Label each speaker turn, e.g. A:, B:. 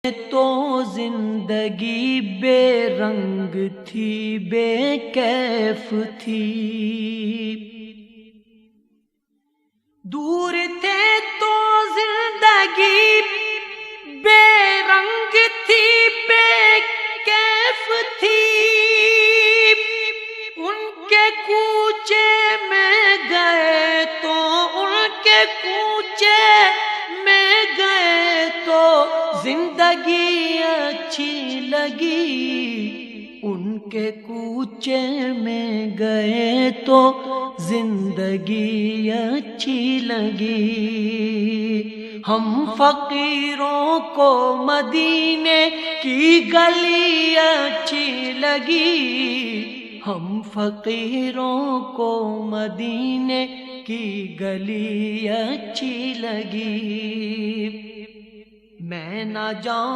A: تو زندگی بے رنگ تھی، بے کیف تھی، دور تھے تو زندگی بے رنگ تھی، بے کیف تھی، ان کے کوچے میں گئے تو، ان کے کوچے میں گئے تو زندگی اچھی لگی، ان کے کوچے میں گئے تو زندگی اچھی لگی۔ ہم فقیروں کو مدینے کی گلی اچھی لگی، ہم فقیروں کو مدینے کی گلی اچھی لگی۔ میں نہ جاؤں